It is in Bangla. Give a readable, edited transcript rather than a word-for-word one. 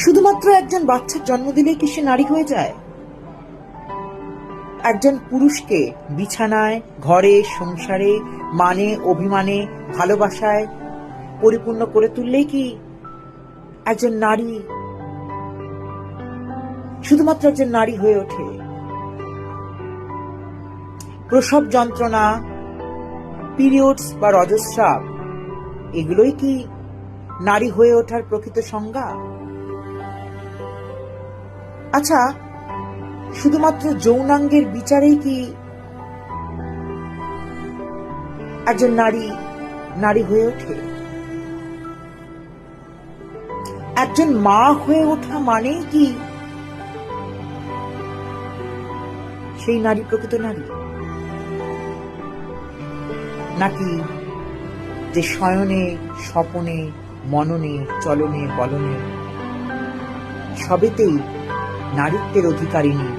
শুধুমাত্র একজন বাচ্চার জন্ম দিলেই কি সে নারী হয়ে যায়? একজন পুরুষকে বিছানায়, ঘরে, সংসারে, মানে, অভিমানে, ভালোবাসায় পরিপূর্ণ করে তুললেই কি একজন নারী শুধুমাত্র একজন নারী হয়ে ওঠে? প্রসব যন্ত্রণা, পিরিয়ডস বা রজস্রাব, এগুলোই কি নারী হয়ে ওঠার প্রকৃত সংজ্ঞা? আচ্ছা, শুধুমাত্র যৌনাঙ্গের বিচারেই কি একজন নারী নারী হয়ে ওঠে? একজন মা হয়ে ওঠা মানেই কি সেই নারী প্রকৃত নারী? নাকি যে শয়নে, স্বপনে, মননে, চলনে, বলনে সবেতেই নারীত্বের অধিকারিণী